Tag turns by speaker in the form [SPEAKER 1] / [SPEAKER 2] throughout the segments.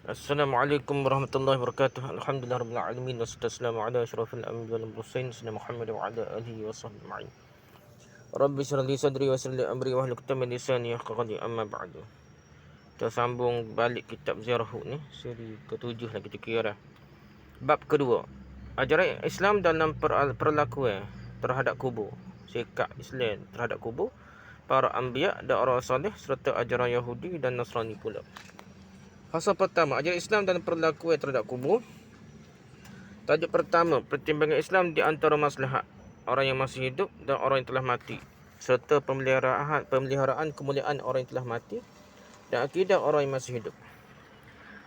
[SPEAKER 1] Assalamualaikum warahmatullahi wabarakatuh. Alhamdulillahirabbil alamin wassalamu ala asyrafil anbiya'i wal mursalin sayyidina Muhammad wa ala alihi washabbihi ajma'in. Rabbi shrah li sadri wa yassir li amri wahlul 'uqdatam min lisani yafqahu qawli amma ba'du. Kita sambung balik kitab Ziarah ni, siri ke-7 lah kita kira. Bab kedua. Ajaran Islam dalam perlakuan terhadap kubur. Sikap Islam terhadap kubur, para anbiya dan orang soleh serta ajaran Yahudi dan Nasrani pula. Fasal pertama, ajaran Islam dalam perlakuan terhadap kubur. Tajuk pertama, pertimbangan Islam di antara maslahat orang yang masih hidup dan orang yang telah mati, serta pemeliharaan kemuliaan orang yang telah mati dan akidah orang yang masih hidup.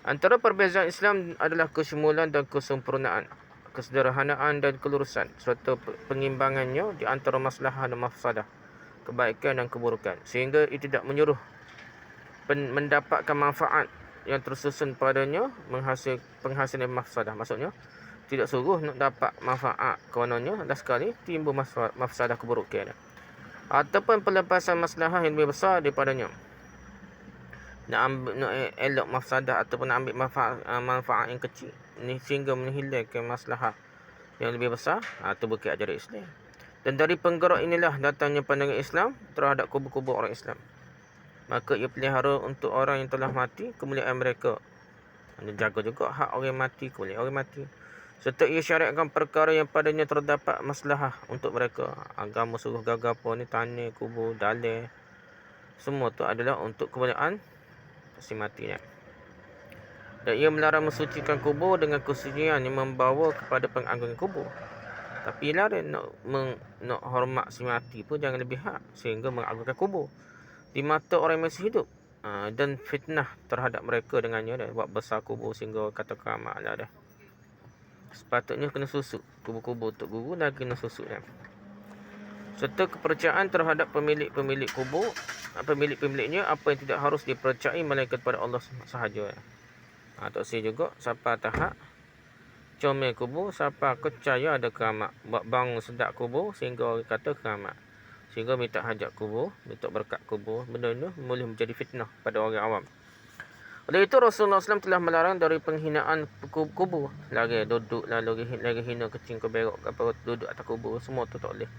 [SPEAKER 1] Antara perbezaan Islam adalah kesyumulan dan kesempurnaan, kesederhanaan dan kelurusan, serta pengimbangannya di antara maslahat dan mafsadah, kebaikan dan keburukan, sehingga ia tidak menyuruh mendapatkan manfaat yang tersusun padanya penghasilan mafsadah. Maksudnya tidak suruh nak dapat manfaat karenanya dah sekali timbul mafsadah keburukan, ataupun pelepasan maslahah yang lebih besar daripadanya, nak elok mafsadah ataupun nak ambil manfaat yang kecil ni sehingga menghilangkan maslahah yang lebih besar. Itu bukan ajaran Islam. Dan dari penggerak inilah datangnya pandangan Islam terhadap kubur-kubur orang Islam. Maka ia pelihara untuk orang yang telah mati kemuliaan mereka. Dia jaga juga hak orang mati, kemuliaan orang mati. Serta ia syariatkan perkara yang padanya terdapat maslahah untuk mereka. Agama suruh gagal apa ni, tanah, kubur, dalil, semua tu adalah untuk kemuliaan si mati ni. Dan ia melarang mensucikan kubur dengan kesucian yang membawa kepada pengagungan kubur. Tapi larang nak hormat si mati pun jangan lebih hak sehingga mengagungkan kubur di mata orang yang masih hidup, dan fitnah terhadap mereka dengannya dah, buat besar kubur sehingga kata keramat lah dah. Sepatutnya kena susuk kubur-kubur untuk guru dan kena susuk dah. Serta kepercayaan terhadap pemilik kubur, pemilik-pemiliknya, apa yang tidak harus dipercayai melainkan kepada Allah sahaja. Tak saya juga siapa tahap comel kubur, siapa percaya ada keramat, buat bangun sedap kubur sehingga kata keramat, sehingga minta hajat kubur, minta berkat kubur. Benda ini boleh menjadi fitnah pada orang awam. Oleh itu Rasulullah SAW telah melarang dari penghinaan kubur. Lagi duduk lagi hina kecing ke berok apa duduk atas kubur, semua tu tak boleh.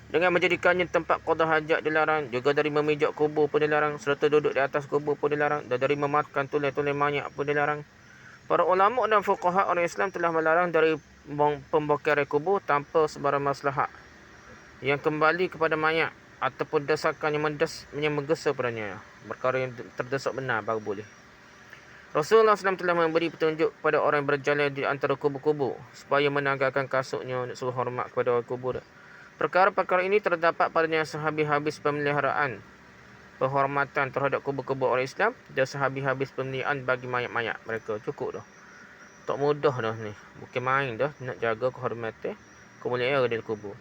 [SPEAKER 1] Dengan menjadikannya tempat qada hajat dilarang, juga dari memijak kubur pun dilarang, serta duduk di atas kubur pun dilarang, dan dari memakan tulang-tulang mayat pun dilarang. Para ulama dan fuqaha orang Islam telah melarang dari pembakaran kubur tanpa sebarang maslahat yang kembali kepada mayat ataupun desakan yang menggesa padanya. Perkara yang terdesak benar baru boleh. Rasulullah SAW telah memberi petunjuk kepada orang yang berjalan di antara kubur-kubur supaya menanggalkan kasutnya untuk suruh hormat kepada orang kubur. Perkara-perkara ini terdapat padanya sehabis-habis pemeliharaan penghormatan terhadap kubur-kubur orang Islam dan sehabis-habis pemeliharaan bagi mayat-mayat mereka. Cukup dah. Tak mudah dah ni. Bukan main dah nak jaga kehormatan kemuliaan di kubur.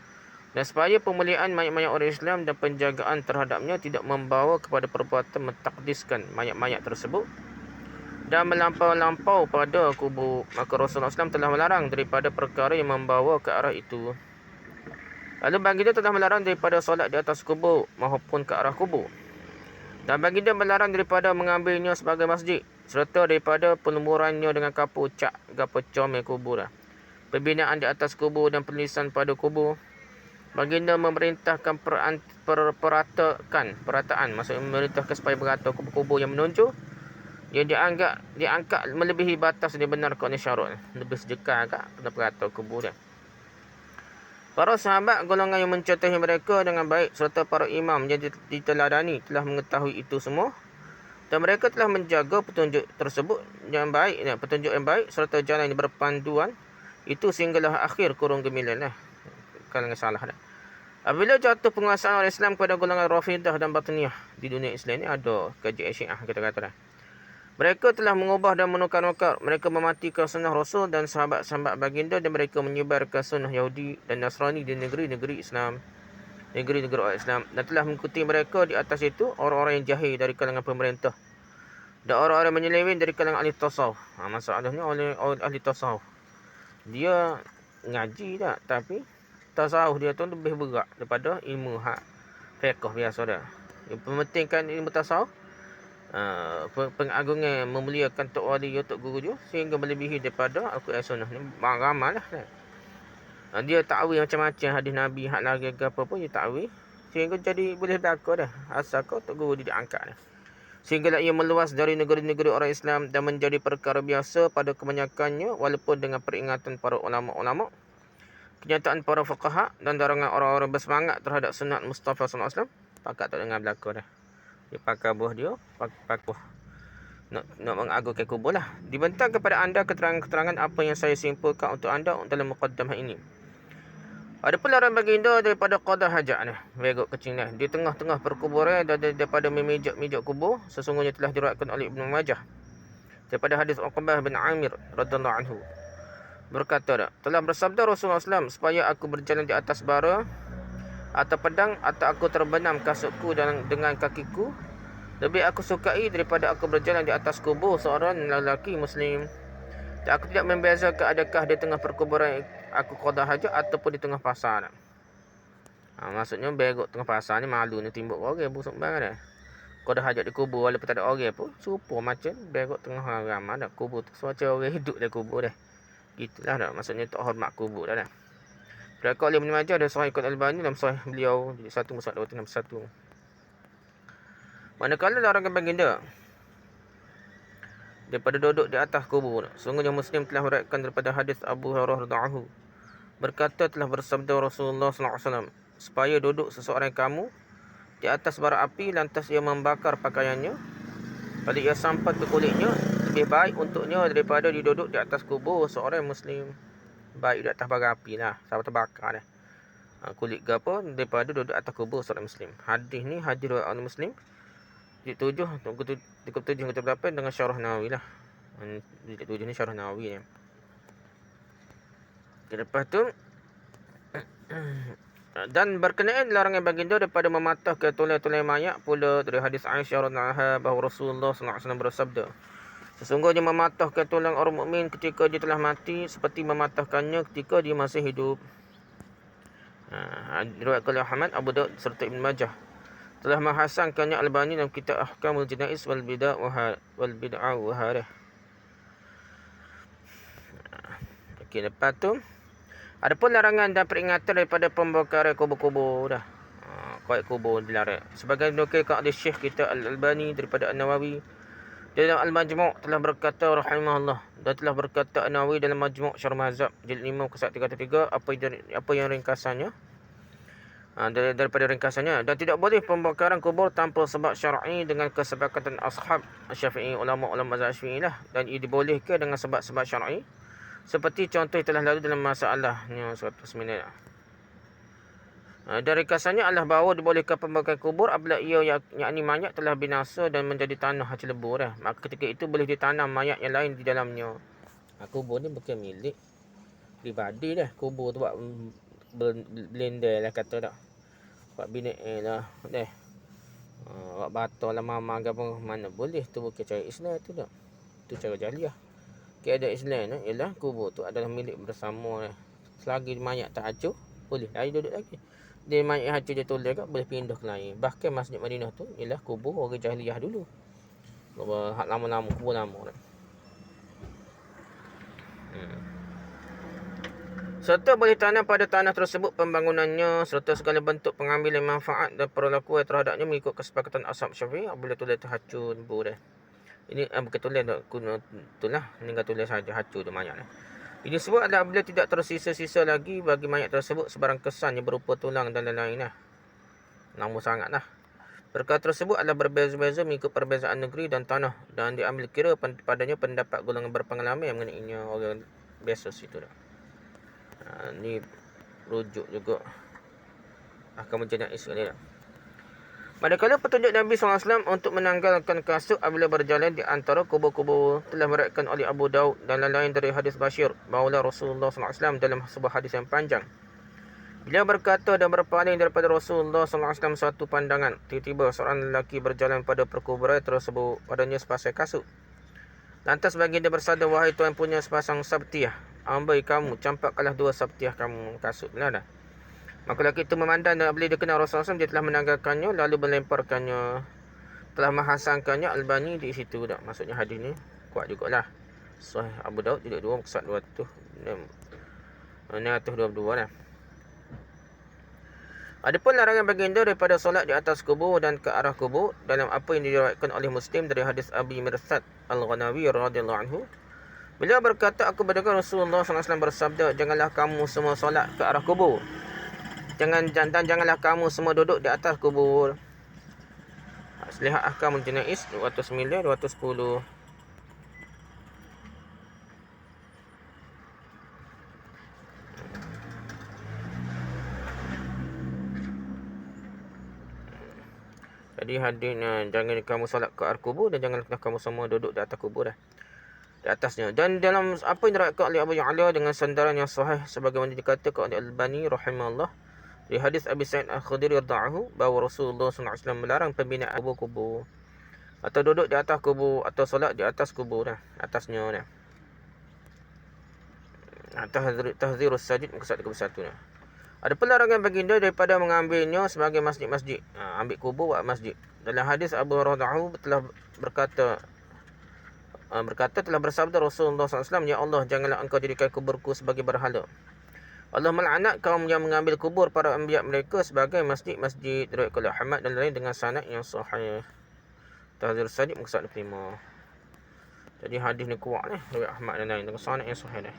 [SPEAKER 1] Dan supaya pemuliaan mayat-mayat orang Islam dan penjagaan terhadapnya tidak membawa kepada perbuatan mentakdiskan mayat-mayat tersebut dan melampau-lampau pada kubur, maka Rasulullah SAW telah melarang daripada perkara yang membawa ke arah itu. Lalu baginda telah melarang daripada solat di atas kubur maupun ke arah kubur. Dan baginda melarang daripada mengambilnya sebagai masjid, serta daripada pelumurannya dengan kapur cak gapo comel kubur. Pembinaan di atas kubur dan penulisan pada kubur. Baginda memerintahkan perataan, maksudnya memerintahkan supaya berata kubur-kubur yang menonjol, yang diangkat melebihi batas yang dibenarkan oleh syarat. Lebih sejekal agak kena perata kubur dia. Para sahabat golongan yang mencontohi mereka dengan baik serta para imam yang diteladani telah mengetahui itu semua, dan mereka telah menjaga petunjuk tersebut yang baik, petunjuk yang baik serta jalan yang berpanduan itu sehinggalah akhir kurun gemilan lah. Kalau salah dah. Apabila jatuh penguasaan orang Islam kepada golongan Rafidah dan Batiniyah di dunia Islam ni, ada kajian Syiah kata-kata dah. Mereka telah mengubah dan menukar-nukar. Mereka mematikan sunnah Rasul dan sahabat-sahabat baginda, dan mereka menyebarkan sunnah Yahudi dan Nasrani di negeri-negeri Islam, negeri-negeri orang Islam, dan telah mengikuti mereka di atas itu orang-orang yang jahil dari kalangan pemerintah dan orang-orang menyeleweng dari kalangan ahli tasawuf. Masalahnya oleh ahli tasawuf, dia ngaji tak, tapi tasawuf dia tu lebih berat daripada ilmu fiqh biasa dah. Yang mementingkan ilmu tasawuf pengagungan memuliakan Tok Wali Tok Guru dia sehingga melebihi daripada Al-Quran Sunnah ni. Ramai lah. Dia takwil macam-macam hadis Nabi hak lagi ke apa pun dia takwil sehingga jadi boleh berlaku dah. Asal kau Tok Guru dia diangkat dah. Sehinggalah ia meluas dari negeri-negeri orang Islam dan menjadi perkara biasa pada kebanyakannya walaupun dengan peringatan para ulama-ulama, kenyataan para fuqaha dan dorongan orang-orang bersemangat terhadap sunat Mustafa SAW, pakat tak dengar berlaku dah. Dia pakai buah dia, pakai buah. Nak mengagungkan kubur lah. Dibentang kepada anda keterangan-keterangan apa yang saya simpulkan untuk anda dalam muqaddamah ini. Ada pula orang baginda daripada qada hajat ni. Berikut kecil ni. Di tengah-tengah perkuburan daripada memijak-mijak kubur. Sesungguhnya telah diriwayatkan oleh Ibnu Majah. Daripada hadis Uqbah bin Amir radhiyallahu anhu. Berkata dah, telah bersabda Rasulullah SAW, supaya aku berjalan di atas bara atau pedang atau aku terbenam kasutku dengan kakiku, lebih aku sukai daripada aku berjalan di atas kubur seorang lelaki Muslim. Dan aku tidak membezakan adakah di tengah perkuburan aku qada hajat ataupun di tengah pasar. Maksudnya berok tengah pasar ni malu ni timbuk orang busuk bang dah. Qada hajat di kubur walaupun tak ada orang pun serupa macam berok tengah ramai dah kubur tu semacam orang hidup di kubur dah. Gitulah dah maksudnya tak hormat kubur dah. Berkata oleh Ibnu Majah dan Sahih Al-Albani dalam sahih beliau di 1 Musnad 261. Manakala larangan baginda daripada duduk di atas kubur, sungguhnya Muslim telah meriwayatkan daripada hadis Abu Hurairah radhiyallahu anhu, berkata telah bersabda Rasulullah sallallahu alaihi wasallam, supaya duduk seseorang kamu di atas bara api lantas ia membakar pakaiannya, pada ia sampai ke kulitnya, lebih baik untuknya daripada duduk di atas kubur seorang Muslim. Baik di atas bara api lah, sampai terbakar dah. Kulit ke apa daripada duduk atas kubur seorang Muslim. Hadis ni hadis riwayat orang Muslim. Jilid 7, cukup 7 hingga 8 dengan syarah Nawawi lah. Jilid 7 ni syarah Nawawi ni. Lepas tu dan berkenaan larangan baginda daripada mematahkan tulang-tulang mayat pula dari hadis Aisyah radhiyallahu anha bahawa Rasulullah sallallahu alaihi wasallam bersabda, sesungguhnya mematahkan tulang orang mukmin ketika dia telah mati seperti mematahkannya ketika dia masih hidup. Diriwayatkan oleh Ahmad, Abu Daud serta Ibn Majah. Telah menghasankannya Albani dalam kitab Ahkamul Janaiz wal Bid'ah wa Harih. Okey, lepas tu ada pun larangan dan peringatan daripada pembakaran kubur-kubur dah. Kuat kubur dilarang. Sebagai nukilkan oleh Syekh kita Al-Albani daripada An-Nawawi dalam Al-Majmu' telah berkata rahimahullah, dan telah berkata An-Nawawi dalam Majmu' Syarh Mazhab jilid 5 kesat 33 apa yang ringkasannya daripada ringkasannya, dan tidak boleh pembakaran kubur tanpa sebab syar'i dengan kesepakatan ashab Syafi'i, ulama-ulama mazhab Syafi'i lah, dan ia dibolehkan dengan sebab-sebab syar'i seperti contoh telah lalu dalam masalahnya 109. Dari ringkasannya adalah bahawa dibolehkan pembakaran kubur apabila ia yakni mayat telah binasa dan menjadi tanah hasil lebur dah. Maka ketika itu boleh ditanam mayat yang lain di dalamnya. Kubur ni bukan milik pribadi dah. Kubur tu buat blender lah kata tak. Buat binek lah dah. Buat bata lah mama ke apa, mana boleh, tu bukan cara Islam tu tak. Tu cara jahiliah. Keadaan Islam ni ialah kubur tu adalah milik bersama lah. Selagi mayat tak hancur, boleh lagi duduk lagi. Dia mayat hancur dia tolak kat, boleh pindah ke lain. Bahkan Masjid Madinah tu ialah kubur orang jahiliah dulu. Hak lama-lama, kubur lama dah. Serta boleh tanam pada tanah tersebut pembangunannya serta segala bentuk pengambilan manfaat dan perlakuan terhadapnya mengikut kesepakatan ashab Syafi'i apabila tulis terhacur lebur dah. Ini bukan tulis dah, itulah tinggal tulis saja hacur tu mayat dah. Ini sebab adalah apabila tidak tersisa-sisa lagi bagi mayat tersebut sebarang kesan yang berupa tulang dan lain-lain lah. Lama sangat lah. Perkara tersebut adalah berbeza-beza mengikut perbezaan negeri dan tanah, dan diambil kira padanya pendapat golongan berpengalaman yang mengenainya orang biasa situ dah. Ni rujuk juga Ahkamul Janaiz ni dah. Manakala petunjuk Nabi SAW untuk menanggalkan kasut apabila berjalan di antara kubur-kubur telah meriwayatkan oleh Abu Daud dan lain-lain dari hadis Bashir bahawa Rasulullah SAW dalam sebuah hadis yang panjang, beliau berkata dan berpaling daripada Rasulullah SAW suatu pandangan, tiba-tiba seorang lelaki berjalan pada perkuburan tersebut, padanya sepasang kasut. Lantas baginda bersabda, wahai tuan punya sepasang sabtiah, ambil kamu, campakkanlah 2 sabtiah kamu kasut lah dah. Maka lelaki itu memandang dan bila dia kenal Rasulullah SAW, dia telah menanggalkannya lalu melemparkannya. telah menghasankannya Albani di situ dah. Maksudnya hadis ni kuat jugalah. Sahih Abu Daud jilid 2 muka 622 dah. Adapun larangan baginda daripada solat di atas kubur dan ke arah kubur dalam apa yang diriwayatkan oleh Muslim dari hadis Abi Mirsad Al-Ghanawi radhiyallahu anhu. Beliau berkata, aku mendengar Rasulullah SAW bersabda, janganlah kamu semua solat ke arah kubur. Janganlah kamu semua duduk di atas kubur. Lihat Ahkamul Janaiz 209 210. Jadi hadisnya, jangan kamu solat ke arah kubur dan janganlah kamu semua duduk di atas kubur dah. Di atasnya. Dan dalam apa yang diriwayatkan oleh Abu Ya'la dengan sandaran yang sahih sebagaimana dikatakan oleh Al-Albani rahimahullah di hadis Abi Sa'id Al-Khudri radhiyallahu bahawa Rasulullah SAW melarang pembinaan kubur-kubur atau duduk di atas kubur atau solat di atas kubur dah, atasnya dah. Tahzirus Sajid muka 131 dah. Ada pelarangan baginda daripada mengambilnya sebagai masjid-masjid. Ambil kubur buat masjid. Dalam hadis Abu Hurairah telah berkata telah bersabda Rasulullah SAW, ya Allah, janganlah engkau jadikan kuburku sebagai berhala. Allah melaknat kaum yang mengambil kubur para anbiya mereka sebagai masjid-masjid. Diriwayatkan oleh Ahmad dan lain dengan sanad yang sahih. Tahzirus Sajid muka 105. Jadi hadis ni kuat ni, riwayat Ahmad dan lain dengan sanad yang sahih dah.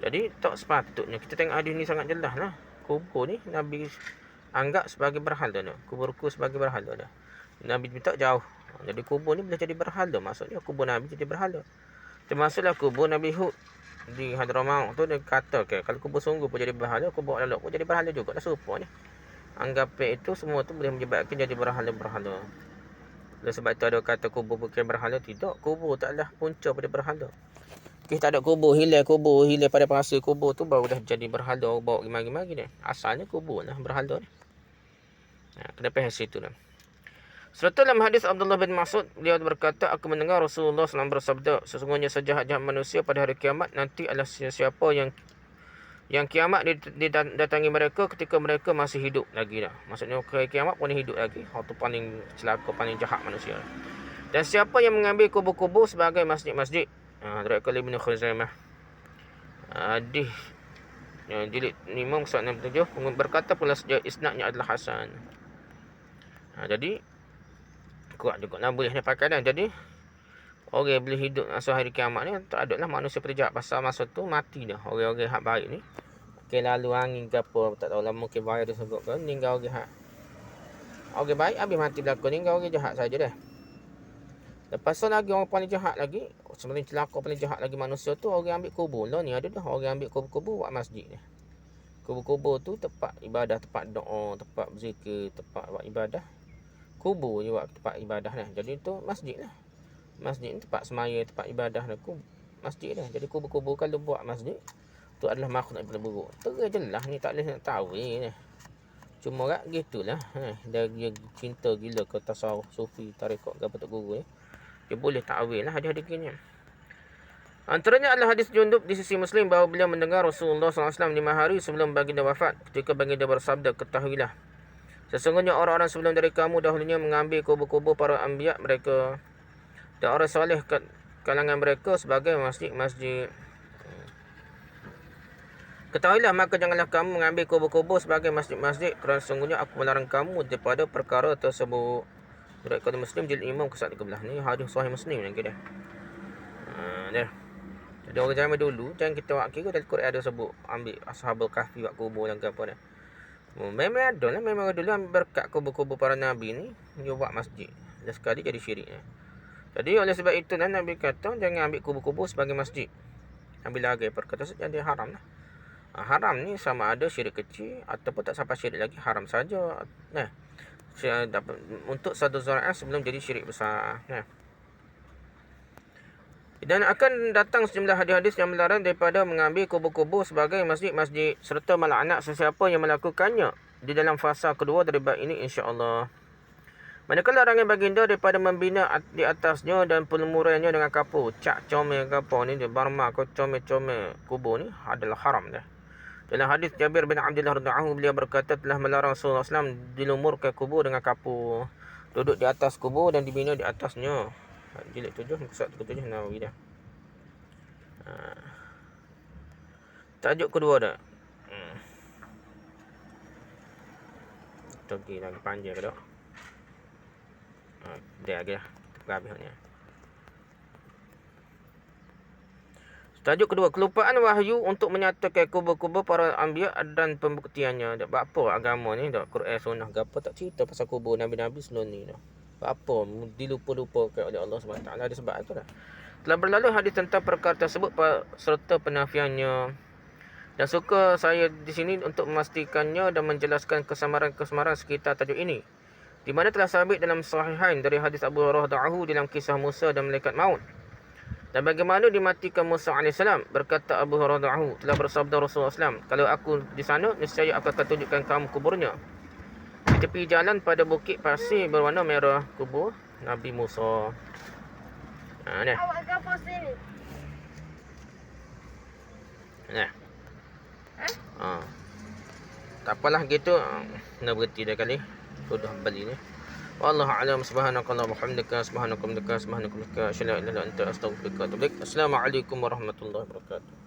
[SPEAKER 1] Jadi tak sepatutnya kita tengok hadis ni sangat jelas lah. Kubur ni Nabi anggap sebagai berhala dah. Kuburku sebagai berhala dah. Nabi minta jauh. Jadi kubur ni boleh jadi berhala. Maksudnya kubur Nabi jadi berhala. Termasuklah kubur Nabi Hud di Hadramaut tu, dia kata kalau kubur sungguh pun jadi berhala, kubur lalat pun jadi berhala juga. Dah serupa ni. Anggapan itu semua tu boleh menyebabkan jadi berhala-berhala. Oleh sebab itu ada kata kubur bukan berhala. Tidak. Kubur taklah punca pada berhala. Kita tak ada kubur hilang pada pasir kubur tu baru dah jadi berhala, bawa gimana-gimana ni. Asalnya kubur lah berhala ni. Kena faham situ lah. Serta dalam hadis Abdullah bin Mas'ud, beliau berkata, aku mendengar Rasulullah SAW bersabda, sesungguhnya sejahat-jahat manusia pada hari kiamat nanti adalah siapa yang kiamat didatangi mereka ketika mereka masih hidup lagi dah. Maksudnya hari kiamat pun hidup lagi. Itu paling celaka, paling jahat manusia. Dan siapa yang mengambil kubur-kubur sebagai masjid-masjid. Diriwayatkan oleh Ibnu Khuzaimah. Hadis jilid 5 muka 67 berkata pula isnadnya adalah hasan. Jadi kuat juga lah, boleh dia pakai dah. Jadi orang boleh hidup masa hari kiamat ni tak ada lah manusia berjahat pasal masa tu mati dah. Orang-orang hak baik ni lalu angin ke apa tak tahu lah, mungkin bahaya dia sebut kan, tinggal orang hak orang baik habis mati belakang, tinggal orang jahat saja dah. Lepas tu lagi orang paling jahat lagi, sebenarnya celaka paling jahat lagi manusia tu, orang ambil kubur lah ni. Ada dah orang ambil kubur-kubur buat masjid ni. Kubur-kubur tu tempat ibadah, tempat doa, tempat berzikir, tempat buat ibadah. Kubur je buat tempat ibadah lah. Jadi tu masjid lah. Masjid ni tempat semaya, tempat ibadah lah. Masjid lah. Jadi kubur-kubur kalau buat masjid tu adalah makhluk yang buruk. Terus jelas ni, tak boleh nak tahu ni. Cuma kat gitulah. Dia cinta gila ke tasawuf, sufi, tarekat ke apa tak guru ni. Dia boleh ta'wil lah hadis-hadis ni. Antaranya adalah hadis Jundub di sisi Muslim bahawa beliau mendengar Rasulullah SAW 5 hari sebelum baginda wafat. Ketika baginda bersabda, ketahuilah, sesungguhnya orang-orang sebelum dari kamu dahulunya mengambil kubur-kubur para anbiya mereka dan orang soleh kalangan mereka sebagai masjid-masjid. Ketahuilah, maka janganlah kamu mengambil kubur-kubur sebagai masjid-masjid, kerana sesungguhnya aku melarang kamu daripada perkara tersebut. Diriwayatkan Muslim jilid 5 muka 13. Ni hadis sahih Muslim lagi dah. Dah. Jadi orang zaman dulu jangan kita buat kira dalam Quran ada sebut ambil ashabul kahfi buat kubur dan apa dah. Memang ada lah, memang dulu ambil berkat kubur-kubur para nabi ni dia buat masjid. Dan sekali jadi syirik. Jadi oleh sebab itu Nabi kata jangan ambil kubur-kubur sebagai masjid. Ambil lagi perkataan jadi haram lah. Haram ni sama ada syirik kecil ataupun tak sampai syirik lagi, haram saja. Nah, untuk satu zaraah sebelum jadi syirik besar. Dan akan datang sejumlah hadis-hadis yang melarang daripada mengambil kubur-kubur sebagai masjid-masjid serta melaknat sesiapa yang melakukannya di dalam fasa kedua dari bab ini insya-Allah. Manakala larangan baginda daripada membina di atasnya dan pelumurannya dengan kapur, cak comel kapur ni, dia barma ke comel-comel kubur ni adalah haram dah. Dalam hadis Jabir bin Abdullah radhiyallahu anhu, beliau berkata telah melarang Rasulullah SAW dilumurkan kubur dengan kapur. duduk di atas kubur dan dibina di atasnya. Jilid 7 muka surat 37 Nawawi dah. Tajuk kedua dah. Pergi lagi panjang ke dah. Dia lagi dah. Habisnya. Tajuk kedua, kelupaan wahyu untuk menyatakan kubur-kubur para anbiya dan pembuktiannya. Tak apa agama ni, tak Quran sunnah gapo tak cerita pasal kubur nabi-nabi sebelum ni dah. Apa dilupa-lupakan oleh Allah SWT. Ada sebab tu dah. Telah berlalu hadis tentang perkara tersebut serta penafiannya. Dan suka saya di sini untuk memastikannya dan menjelaskan kesamaran-kesamaran sekitar tajuk ini. Di mana telah sabit dalam sahihain dari hadis Abu Hurairah dalam kisah Musa dan malaikat maut. Dan bagaimana dimatikan Musa AS, berkata Abu Hurairah, telah bersabda Rasulullah SAW, kalau aku di sana, nescaya aku akan tunjukkan kamu kuburnya. Di tepi jalan pada bukit pasir berwarna merah, kubur Nabi Musa. Ni.
[SPEAKER 2] Awak gambar sini.
[SPEAKER 1] Nah. Tak apalah gitu. Nak berhenti dah kali. Sudah balik ni. Wallahu a'lam. Subhanakallahumma wa bihamdika, subhanakallahumma wa bihamdika, asyhadu an la ilaha illa anta, astaghfiruka wa atubu ilaik. Assalamualaikum warahmatullahi wabarakatuh.